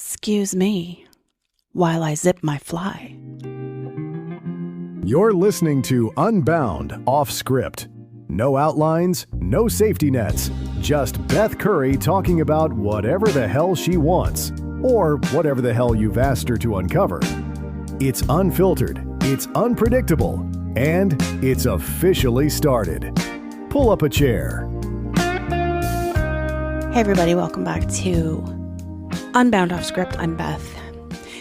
Excuse me while I zip my fly. You're listening to Unbound Off Script. No outlines, no safety nets, just Beth Curry talking about whatever the hell she wants, or whatever the hell you've asked her to uncover. It's unfiltered, it's unpredictable, and it's officially started. Pull up a chair. Hey everybody, welcome back to Unbound Off Script. I'm Beth.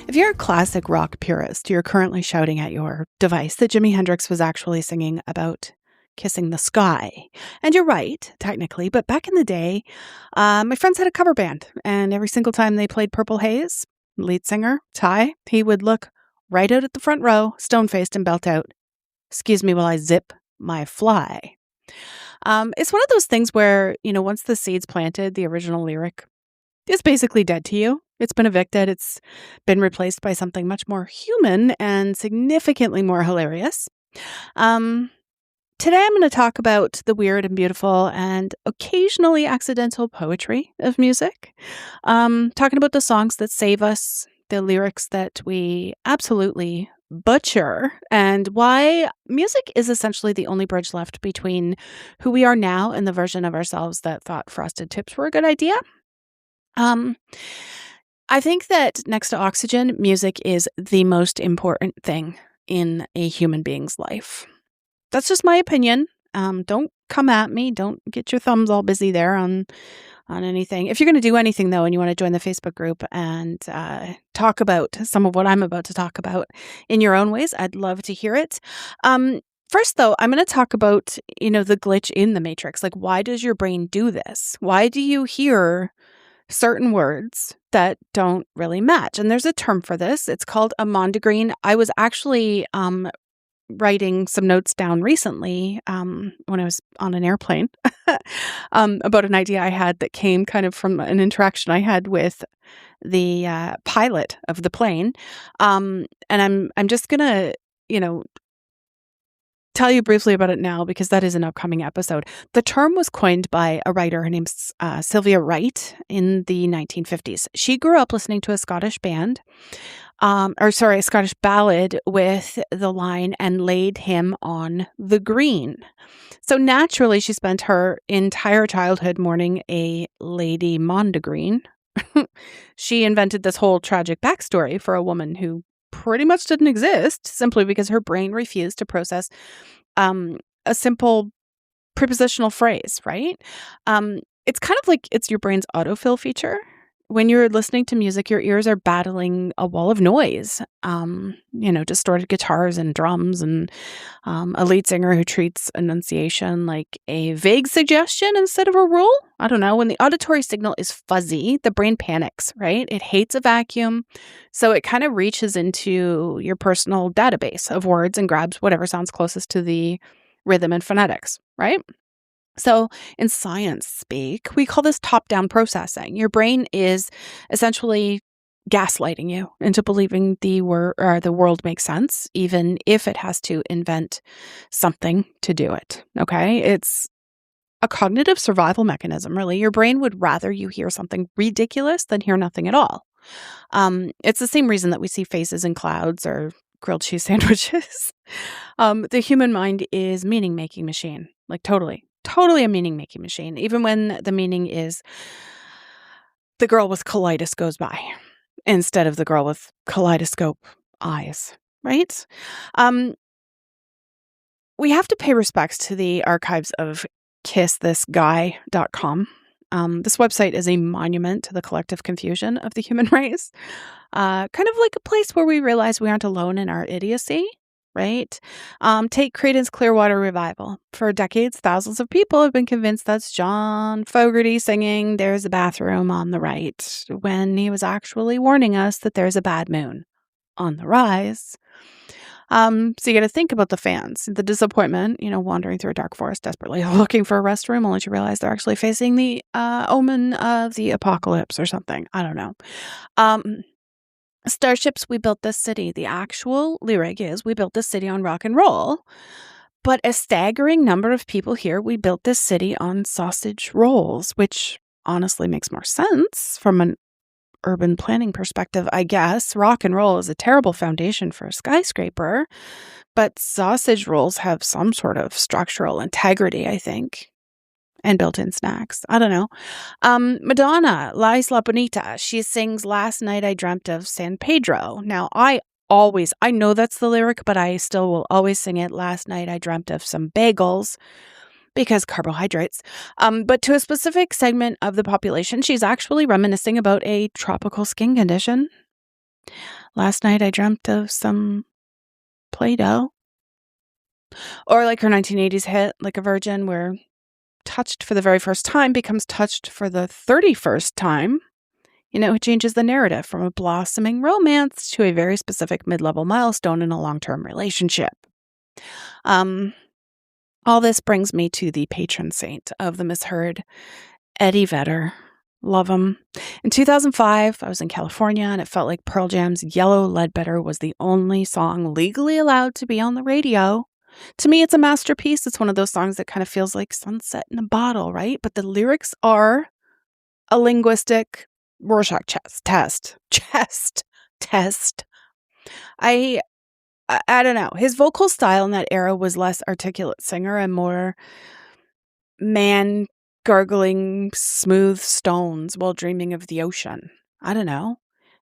If you're a classic rock purist, you're currently shouting at your device that Jimi Hendrix was actually singing about kissing the sky. And you're right, technically, but back in the day, my friends had a cover band, and every single time they played Purple Haze, lead singer, Ty, he would look right out at the front row, stone-faced, and belt out, "Excuse me while I zip my fly." It's one of those things where, once the seed's planted, the original lyric is basically dead to you. It's been evicted. It's been replaced by something much more human and significantly more hilarious. Today I'm going to talk about the weird and beautiful and occasionally accidental poetry of music. Talking about the songs that save us, the lyrics that we absolutely butcher, and why music is essentially the only bridge left between who we are now and the version of ourselves that thought frosted tips were a good idea. I think that next to oxygen, music is the most important thing in a human being's life. That's just my opinion. Don't come at me. Don't get your thumbs all busy there on anything. If you're going to do anything, though, and you want to join the Facebook group and talk about some of what I'm about to talk about in your own ways, I'd love to hear it. First, though, I'm going to talk about, the glitch in the matrix. Like, why does your brain do this? Why do you hear certain words that don't really match? And there's a term for this. It's called a mondegreen. I was actually writing some notes down recently when I was on an airplane about an idea I had that came kind of from an interaction I had with the pilot of the plane. And I'm just gonna, tell you briefly about it now because that is an upcoming episode. The term was coined by a writer. Her name's Sylvia Wright in the 1950s. She grew up listening to a Scottish band, a Scottish ballad with the line, "and laid him on the green." So naturally, she spent her entire childhood mourning a Lady Mondegreen. She invented this whole tragic backstory for a woman who pretty much didn't exist simply because her brain refused to process a simple prepositional phrase, right? It's kind of like it's your brain's autofill feature. When you're listening to music, your ears are battling a wall of noise, distorted guitars and drums and a lead singer who treats enunciation like a vague suggestion instead of a rule. I don't know. When the auditory signal is fuzzy, the brain panics, right? It hates a vacuum. So it kind of reaches into your personal database of words and grabs whatever sounds closest to the rhythm and phonetics, right? So in science speak, we call this top-down processing. Your brain is essentially gaslighting you into believing the world makes sense, even if it has to invent something to do it. Okay? It's a cognitive survival mechanism, really. Your brain would rather you hear something ridiculous than hear nothing at all. It's the same reason that we see faces in clouds or grilled cheese sandwiches. The human mind is meaning-making machine, like totally a meaning-making machine, even when the meaning is the girl with colitis goes by instead of the girl with kaleidoscope eyes, right? We have to pay respects to the archives of kissthisguy.com. This website is a monument to the collective confusion of the human race, kind of like a place where we realize we aren't alone in our idiocy. Right? Take Creedence Clearwater Revival. For decades, thousands of people have been convinced that's John Fogerty singing "There's a Bathroom on the Right" when he was actually warning us that there's a bad moon on the rise. So you got to think about the fans, the disappointment, wandering through a dark forest desperately looking for a restroom only to realize they're actually facing the omen of the apocalypse or something. I don't know. Starships, we built this city. The actual lyric is, we built this city on rock and roll. But a staggering number of people here, we built this city on sausage rolls, which honestly makes more sense from an urban planning perspective, I guess. Rock and roll is a terrible foundation for a skyscraper, but sausage rolls have some sort of structural integrity, I think, and built-in snacks. I don't know. Madonna, La Isla Bonita, she sings Last Night I Dreamt of San Pedro. Now, I know that's the lyric, but I still will always sing it. Last night I dreamt of some bagels because carbohydrates. But to a specific segment of the population, she's actually reminiscing about a tropical skin condition. Last night I dreamt of some Play-Doh. Or like her 1980s hit, Like a Virgin, where touched for the very first time becomes touched for the 31st time. It changes the narrative from a blossoming romance to a very specific mid-level milestone in a long-term relationship. All this brings me to the patron saint of the misheard, Eddie Vedder. Love him. In 2005, I was in California, and it felt like Pearl Jam's Yellow Ledbetter was the only song legally allowed to be on the radio. To me, it's a masterpiece. It's one of those songs that kind of feels like sunset in a bottle, right? But the lyrics are a linguistic Rorschach test. I don't know. His vocal style in that era was less articulate singer and more man gargling smooth stones while dreaming of the ocean. I don't know.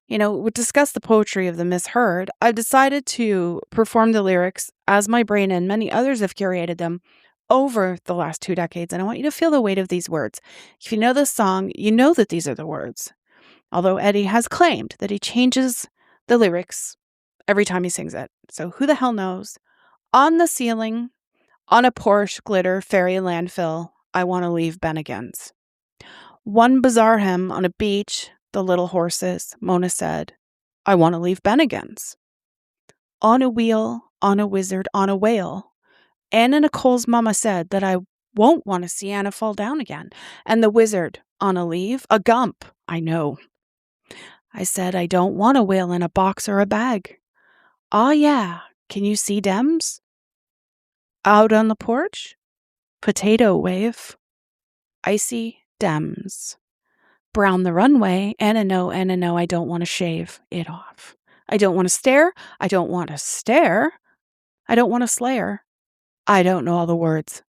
We discuss the poetry of the misheard. I've decided to perform the lyrics as my brain and many others have curated them over the last 2 decades, and I want you to feel the weight of these words. If you know this song, you know that these are the words. Although Eddie has claimed that he changes the lyrics every time he sings it. So who the hell knows? On the ceiling, on a Porsche glitter fairy landfill, I want to leave Bennigan's. One bizarre hymn on a beach, the little horses, Mona said, I want to leave Bennigan's. On a wheel, on a wizard, on a whale, Anna Nicole's mama said that I won't want to see Anna fall down again. And the wizard, on a leave, a gump, I know. I said I don't want a whale in a box or a bag. Aw yeah, can you see Dems? Out on the porch? Potato wave. Icy Dems. Brown the runway, Anna no, I don't want to shave it off. I don't want to stare, I don't want to stare. I don't want to slayer. I don't know all the words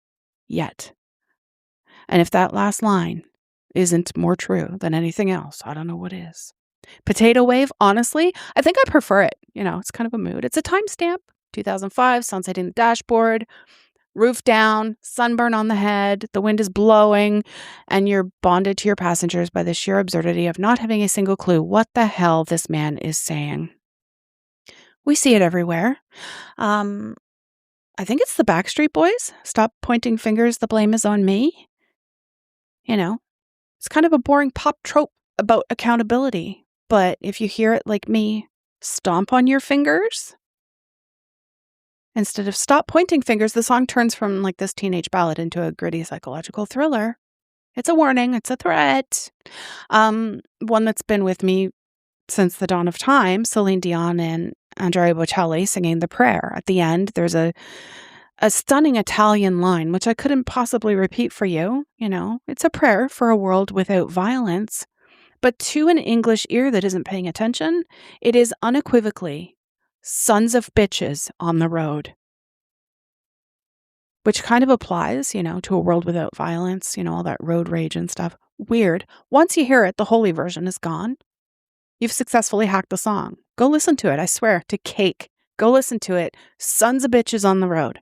yet. And if that last line isn't more true than anything else, I don't know what is. Potato wave, honestly, I think I prefer it. It's kind of a mood. It's a timestamp. 2005, sun's hitting the dashboard, roof down, sunburn on the head, the wind is blowing, and you're bonded to your passengers by the sheer absurdity of not having a single clue what the hell this man is saying. We see it everywhere. I think it's the Backstreet Boys. Stop pointing fingers, the blame is on me. It's kind of a boring pop trope about accountability. But if you hear it like me, stomp on your fingers. Instead of stop pointing fingers, the song turns from like this teenage ballad into a gritty psychological thriller. It's a warning. It's a threat. One that's been with me since the dawn of time, Celine Dion and Andrea Bocelli singing The Prayer. At the end, there's a stunning Italian line, which I couldn't possibly repeat for you. It's a prayer for a world without violence. But to an English ear that isn't paying attention, it is unequivocally sons of bitches on the road. Which kind of applies, to a world without violence, all that road rage and stuff. Weird. Once you hear it, the holy version is gone. You've successfully hacked the song. Go listen to it, I swear, to cake. Go listen to it. Sons of bitches on the road.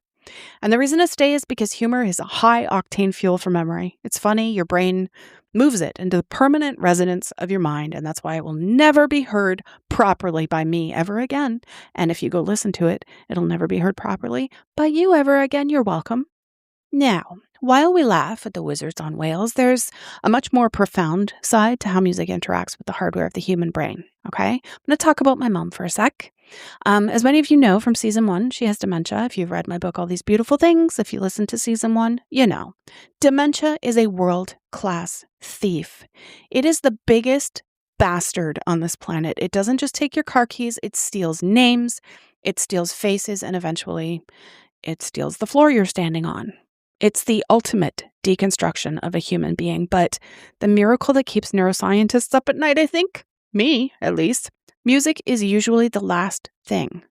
And the reason to stay is because humor is a high-octane fuel for memory. It's funny, your brain moves it into the permanent resonance of your mind, and that's why it will never be heard properly by me ever again. And if you go listen to it, it'll never be heard properly by you ever again. You're welcome. Now, while we laugh at the wizards on whales, there's a much more profound side to how music interacts with the hardware of the human brain, okay? I'm going to talk about my mom for a sec. As many of you know from season 1, she has dementia. If you've read my book, All These Beautiful Things, if you listen to season 1, you know. Dementia is a world-class thief. It is the biggest bastard on this planet. It doesn't just take your car keys, it steals names, it steals faces, and eventually it steals the floor you're standing on. It's the ultimate deconstruction of a human being, but the miracle that keeps neuroscientists up at night, I think, me at least, music is usually the last thing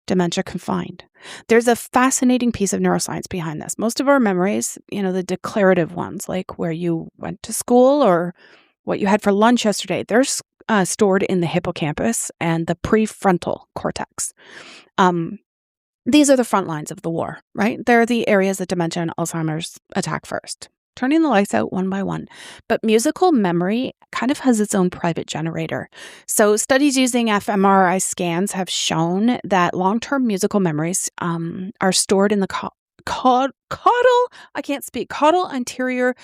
dementia can find. There's a fascinating piece of neuroscience behind this. Most of our memories, the declarative ones, like where you went to school or what you had for lunch yesterday, they're stored in the hippocampus and the prefrontal cortex. These are the front lines of the war, right? They're the areas that dementia and Alzheimer's attack first, turning the lights out one by one. But musical memory kind of has its own private generator. So studies using fMRI scans have shown that long-term musical memories are stored in the caudal anterior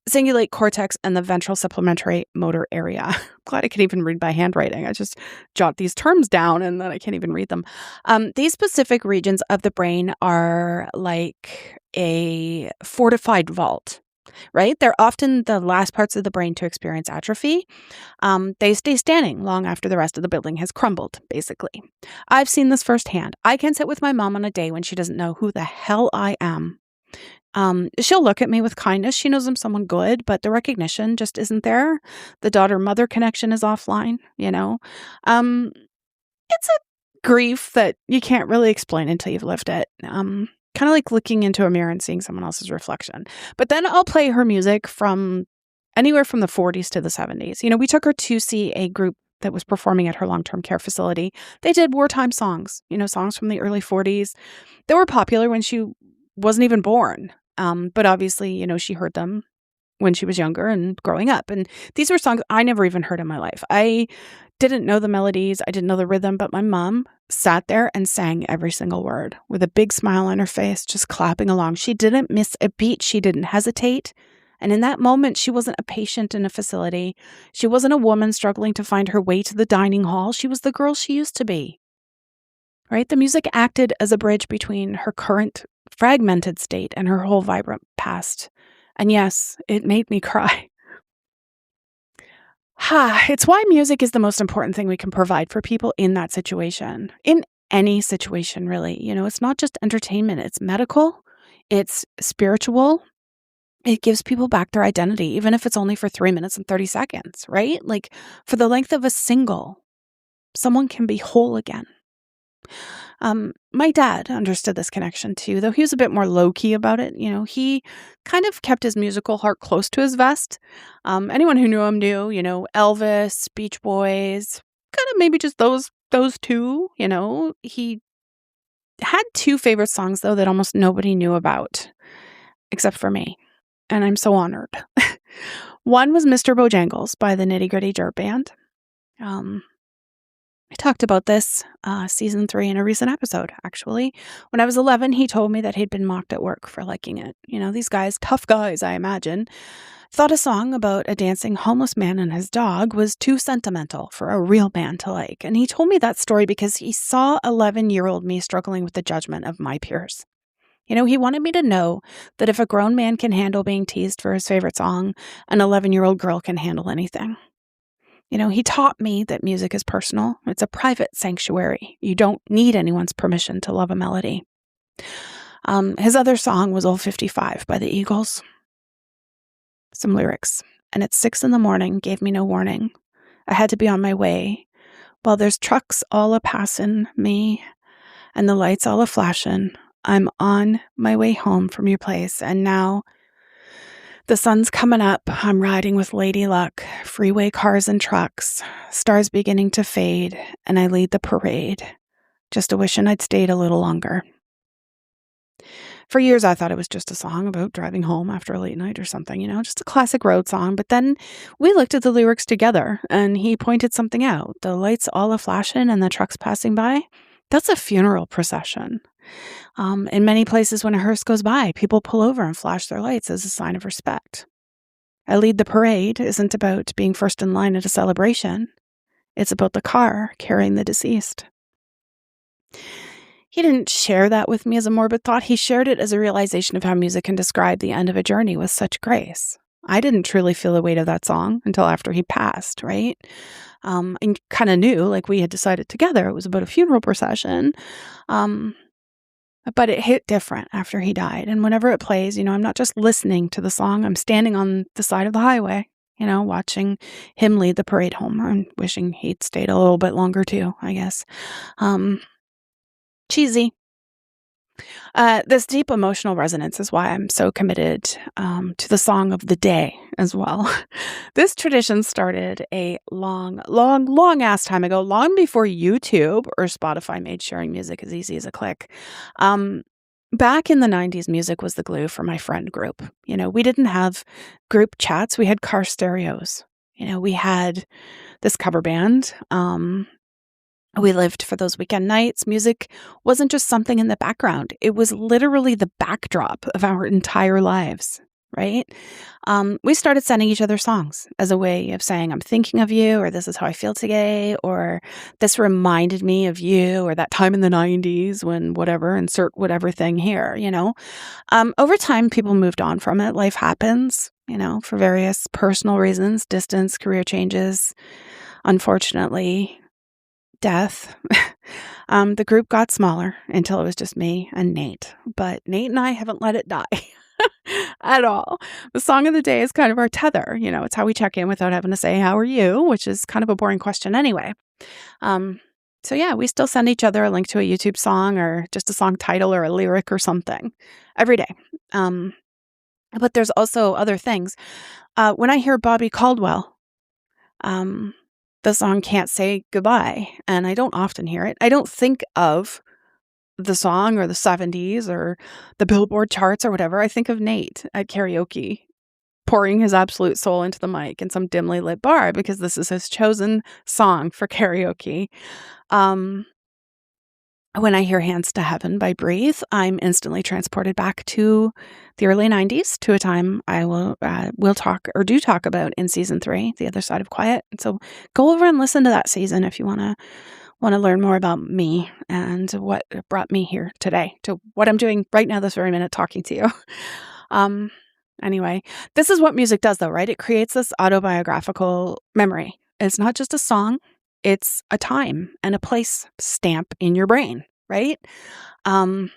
cingulate cortex and the ventral supplementary motor area. I'm glad I can even read by handwriting. I just jot these terms down and then I can't even read them. These specific regions of the brain are like a fortified vault, right? They're often the last parts of the brain to experience atrophy. They stay standing long after the rest of the building has crumbled, basically. I've seen this firsthand. I can sit with my mom on a day when she doesn't know who the hell I am. She'll look at me with kindness. She knows I'm someone good, but the recognition just isn't there. The daughter-mother connection is offline, It's a grief that you can't really explain until you've lived it. Kind of like looking into a mirror and seeing someone else's reflection. But then I'll play her music from anywhere from the 40s to the 70s. We took her to see a group that was performing at her long-term care facility. They did wartime songs, songs from the early 40s. They were popular when she wasn't even born. But obviously, she heard them when she was younger and growing up. And these were songs I never even heard in my life. I didn't know the melodies. I didn't know the rhythm, but my mom sat there and sang every single word with a big smile on her face, just clapping along. She didn't miss a beat. She didn't hesitate. And in that moment, she wasn't a patient in a facility. She wasn't a woman struggling to find her way to the dining hall. She was the girl she used to be. Right? The music acted as a bridge between her current fragmented state and her whole vibrant past. And yes, it made me cry. It's why music is the most important thing we can provide for people in that situation. In any situation, really. It's not just entertainment. It's medical. It's spiritual. It gives people back their identity, even if it's only for 3 minutes and 30 seconds, right? Like for the length of a single, someone can be whole again. My dad understood this connection too, though he was a bit more low-key about it. He kind of kept his musical heart close to his vest. Anyone who knew him knew, Elvis, Beach Boys, kind of maybe just those two, He had two favorite songs, though, that almost nobody knew about, except for me. And I'm so honored. One was Mr. Bojangles by the Nitty Gritty Dirt Band. I talked about this season 3 in a recent episode, actually. When I was 11, he told me that he'd been mocked at work for liking it. These guys, tough guys, I imagine, thought a song about a dancing homeless man and his dog was too sentimental for a real man to like. And he told me that story because he saw 11-year-old me struggling with the judgment of my peers. He wanted me to know that if a grown man can handle being teased for his favorite song, an 11-year-old girl can handle anything. He taught me that music is personal. It's a private sanctuary. You don't need anyone's permission to love a melody. His other song was Old 55 by the Eagles. Some lyrics. And at 6 a.m, gave me no warning. I had to be on my way. While there's trucks all a-passing me and the lights all a-flashing, I'm on my way home from your place. And now the sun's coming up. I'm riding with Lady Luck, freeway cars and trucks, stars beginning to fade, and I lead the parade. Just a wishing I'd stayed a little longer. For years, I thought it was just a song about driving home after a late night or something, just a classic road song. But then we looked at the lyrics together, and he pointed something out. The lights all a-flashing and the trucks passing by. That's a funeral procession. In many places, when a hearse goes by, people pull over and flash their lights as a sign of respect. I lead the parade isn't about being first in line at a celebration. It's about the car carrying the deceased. He didn't share that with me as a morbid thought. He shared it as a realization of how music can describe the end of a journey with such grace. I didn't truly feel the weight of that song until after he passed, right? And kind of knew, like we had decided together, it was about a funeral procession. But it hit different after he died. And whenever it plays, I'm not just listening to the song. I'm standing on the side of the highway, watching him lead the parade home. I'm wishing he'd stayed a little bit longer too, I guess. Cheesy. This deep emotional resonance is why I'm so committed to the song of the day as well. This tradition started a long ass time ago, long before YouTube or Spotify made sharing music as easy as a click. Back in the 90s, music was the glue for my friend group. We didn't have group chats. We had car stereos. We had this cover band. We lived for those weekend nights. Music wasn't just something in the background. It was literally the backdrop of our entire lives, right? We started sending each other songs as a way of saying, I'm thinking of you, or this is how I feel today, or this reminded me of you, or that time in the 90s when whatever, insert whatever thing here, Over time, people moved on from it. Life happens, for various personal reasons, distance, career changes, unfortunately, death. The group got smaller until it was just me and Nate. But Nate and I haven't let it die at all. The song of the day is kind of our tether. It's how we check in without having to say, how are you? Which is kind of a boring question anyway. So yeah, we still send each other a link to a YouTube song or just a song title or a lyric or something every day. But there's also other things. When I hear Bobby Caldwell, the song Can't Say Goodbye, and I don't often hear it. I don't think of the song or the 70s or the Billboard charts or whatever. I think of Nate at karaoke pouring his absolute soul into the mic in some dimly lit bar because this is his chosen song for karaoke. When I hear Hands to Heaven by Breathe, I'm instantly transported back to the early 90s, to a time I will talk about in season 3, The Other Side of Quiet. And so go over and listen to that season if you want to learn more about me and what brought me here today to what I'm doing right now this very minute talking to you. Anyway, this is what music does though, right? It creates this autobiographical memory. It's not just a song. It's a time and a place stamp in your brain, right? I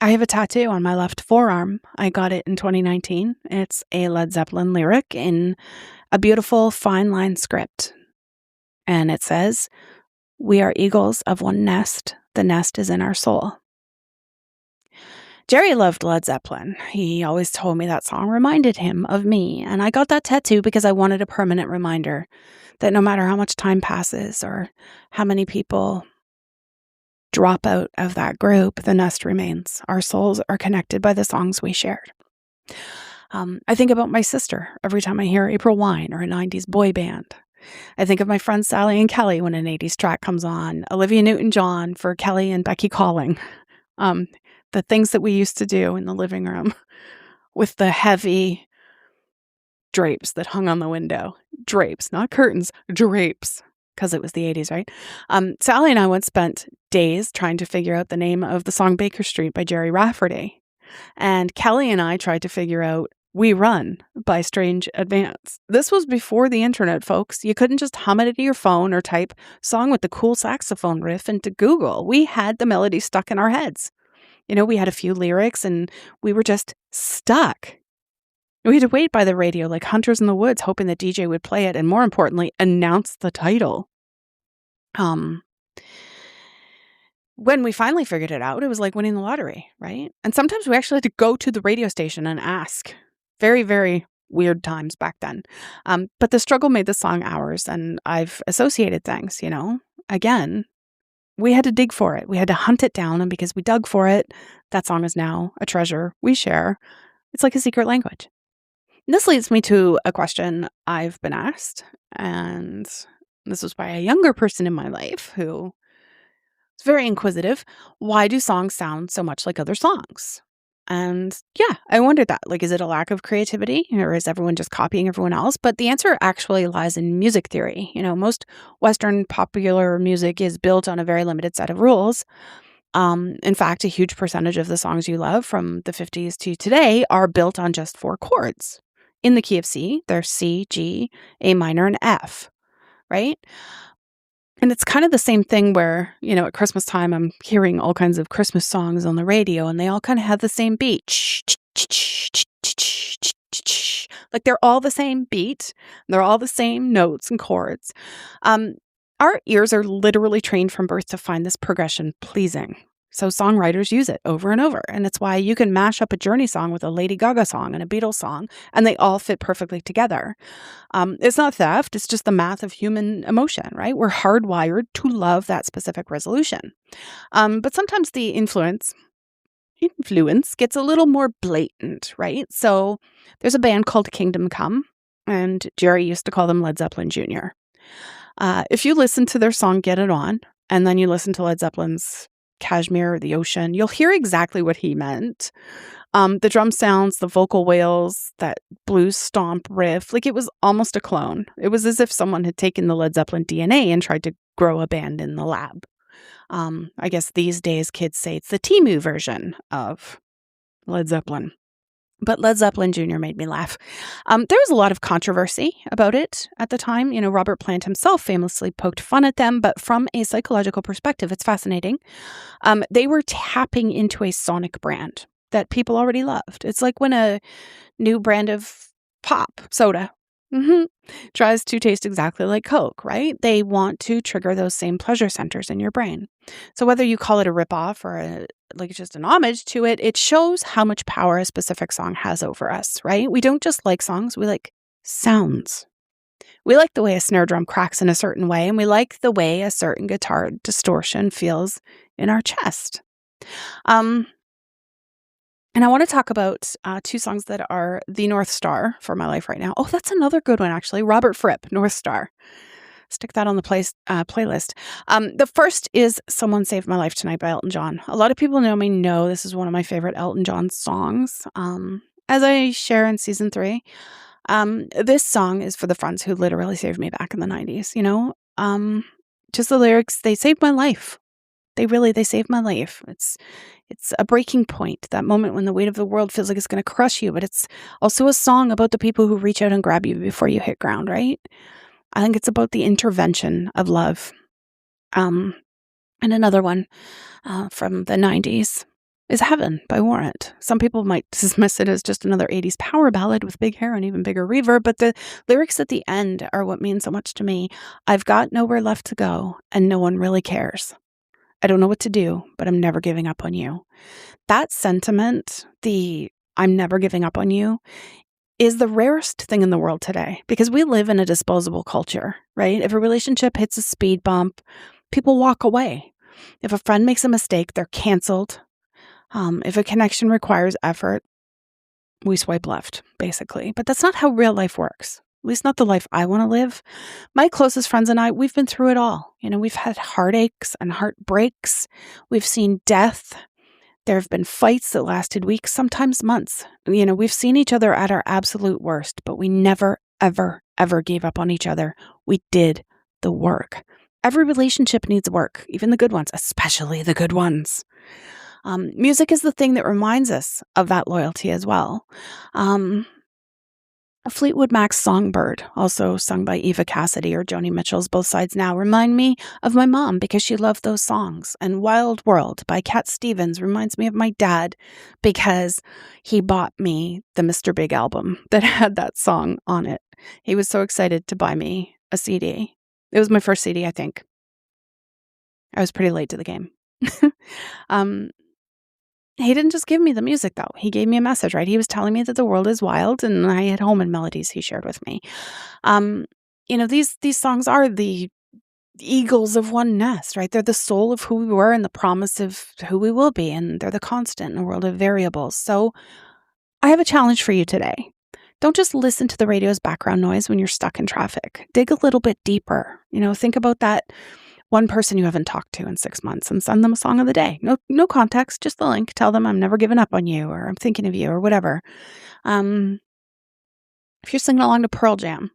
have a tattoo on my left forearm. I got it in 2019. It's a Led Zeppelin lyric in a beautiful fine line script. And it says, "We are eagles of one nest. The nest is in our soul." Jerry loved Led Zeppelin. He always told me that song reminded him of me. And I got that tattoo because I wanted a permanent reminder that no matter how much time passes or how many people drop out of that group, the nest remains. Our souls are connected by the songs we shared. I think about my sister every time I hear April Wine or a 90s boy band. I think of my friends Sally and Kelly when an 80s track comes on, Olivia Newton-John for Kelly and Becky Calling. The things that we used to do in the living room with the heavy drapes that hung on the window. Drapes, not curtains, drapes, because it was the 80s, right? Sally and I once spent days trying to figure out the name of the song Baker Street by Jerry Rafferty. And Kelly and I tried to figure out We Run by Strange Advance. This was before the internet, folks. You couldn't just hum it into your phone or type song with the cool saxophone riff into Google. We had the melody stuck in our heads. We had a few lyrics and we were just stuck. We had to wait by the radio like hunters in the woods, hoping the DJ would play it and, more importantly, announce the title. When we finally figured it out, it was like winning the lottery, right? And sometimes we actually had to go to the radio station and ask. Very, very weird times back then. But the struggle made the song ours, and I've associated things, Again, we had to dig for it. We had to hunt it down, and because we dug for it, that song is now a treasure we share. It's like a secret language. And this leads me to a question I've been asked, and this was by a younger person in my life who is very inquisitive. Why do songs sound so much like other songs? And yeah, I wondered that. Like, is it a lack of creativity, or is everyone just copying everyone else? But the answer actually lies in music theory. Most Western popular music is built on a very limited set of rules. In fact, a huge percentage of the songs you love from the 50s to today are built on just 4 chords. In the key of C, they're C, G, A minor, and F, right? And it's kind of the same thing where, at Christmas time, I'm hearing all kinds of Christmas songs on the radio, and they all kind of have the same beat. like they're all the same beat. They're all the same notes and chords. Our ears are literally trained from birth to find this progression pleasing. So songwriters use it over and over. And it's why you can mash up a Journey song with a Lady Gaga song and a Beatles song, and they all fit perfectly together. It's not theft. It's just the math of human emotion, right? We're hardwired to love that specific resolution. But sometimes the influence gets a little more blatant, right? So there's a band called Kingdom Come, and Jerry used to call them Led Zeppelin Jr. If you listen to their song Get It On, and then you listen to Led Zeppelin's Kashmir or The Ocean, you'll hear exactly what he meant. The drum sounds, the vocal wails, that blues stomp riff, like it was almost a clone. It was as if someone had taken the Led Zeppelin DNA and tried to grow a band in the lab. I guess these days kids say it's the Temu version of Led Zeppelin. But Led Zeppelin Jr. made me laugh. There was a lot of controversy about it at the time. You know, Robert Plant himself famously poked fun at them, but from a psychological perspective, it's fascinating. They were tapping into a sonic brand that people already loved. It's like when a new brand of pop soda tries to taste exactly like Coke, right? They want to trigger those same pleasure centers in your brain. So whether you call it a ripoff or just an homage to it, it shows how much power a specific song has over us, right? We don't just like songs, we like sounds. We like the way a snare drum cracks in a certain way, and we like the way a certain guitar distortion feels in our chest. And I want to talk about two songs that are the North Star for my life right now. Oh, that's another good one, actually. Robert Fripp, North Star. Stick that on the playlist. The first is Someone Saved My Life Tonight by Elton John. A lot of people know this is one of my favorite Elton John songs. As I share in season 3, this song is for the friends who literally saved me back in the 90s, you know? Just the lyrics, they saved my life. They saved my life. It's a breaking point, that moment when the weight of the world feels like it's going to crush you, but it's also a song about the people who reach out and grab you before you hit ground, right? I think it's about the intervention of love. And another one from the 90s is Heaven by Warrant. Some people might dismiss it as just another 80s power ballad with big hair and even bigger reverb, but the lyrics at the end are what mean so much to me. I've got nowhere left to go, and no one really cares. I don't know what to do, but I'm never giving up on you. That sentiment, the I'm never giving up on you, is the rarest thing in the world today, because we live in a disposable culture, right? If a relationship hits a speed bump, people walk away. If a friend makes a mistake, they're canceled. If a connection requires effort, we swipe left, basically. But that's not how real life works. At least not the life I want to live. My closest friends and I, we've been through it all. You know, we've had heartaches and heartbreaks. We've seen death. There have been fights that lasted weeks, sometimes months. You know, we've seen each other at our absolute worst, but we never, ever, ever gave up on each other. We did the work. Every relationship needs work, even the good ones, especially the good ones. Music is the thing that reminds us of that loyalty as well. Fleetwood Mac's Songbird, also sung by Eva Cassidy or Joni Mitchell's Both Sides Now, remind me of my mom because she loved those songs. And Wild World by Cat Stevens reminds me of my dad because he bought me the Mr. Big album that had that song on it. He was so excited to buy me a CD. It was my first CD, I think. I was pretty late to the game. He didn't just give me the music, though. He gave me a message, right? He was telling me that the world is wild, and I had home and melodies he shared with me. You know, these songs are the eagles of one nest, right? They're the soul of who we were and the promise of who we will be, and they're the constant in a world of variables. So I have a challenge for you today. Don't just listen to the radio's background noise when you're stuck in traffic. Dig a little bit deeper. You know, think about that one person you haven't talked to in 6 months and send them a song of the day. No context, just the link. Tell them I'm never giving up on you, or I'm thinking of you, or whatever. If you're singing along to Pearl Jam,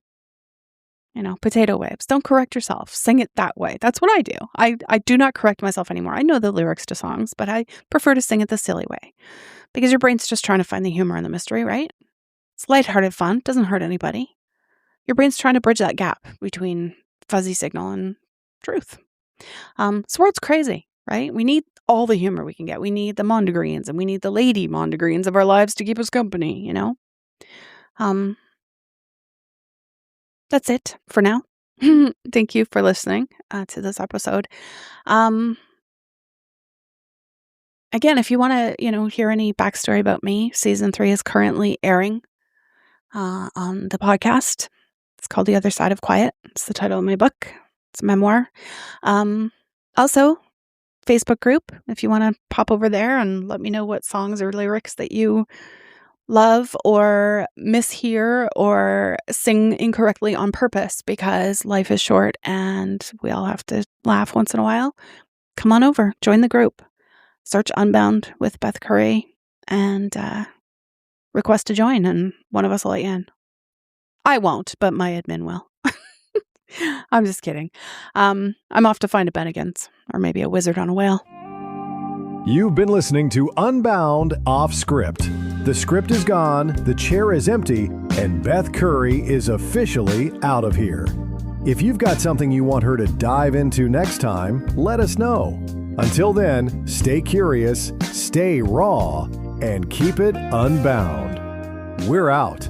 you know, Potato Waves, don't correct yourself. Sing it that way. That's what I do. I do not correct myself anymore. I know the lyrics to songs, but I prefer to sing it the silly way, because your brain's just trying to find the humor and the mystery, right? It's lighthearted fun. Doesn't hurt anybody. Your brain's trying to bridge that gap between fuzzy signal and truth. This world's crazy, right? We need all the humor we can get. We need the Mondegreens, and we need the lady Mondegreens of our lives to keep us company, you know? That's it for now. Thank you for listening to this episode. Again, if you want to, hear any backstory about me, season 3 is currently airing on the podcast. It's called The Other Side of Quiet. It's the title of my book. It's a memoir. Also, Facebook group, if you want to pop over there and let me know what songs or lyrics that you love or mishear or sing incorrectly on purpose, because life is short and we all have to laugh once in a while. Come on over, join the group. Search Unbound with Beth Curry and request to join, and one of us will let you in. I won't, but my admin will. I'm just kidding. I'm off to find a Bennigan's, or maybe a wizard on a whale. You've been listening to Unbound Off Script. The script is gone, the chair is empty, and Beth Curry is officially out of here. If you've got something you want her to dive into next time, let us know. Until then, stay curious, stay raw, and keep it unbound. We're out.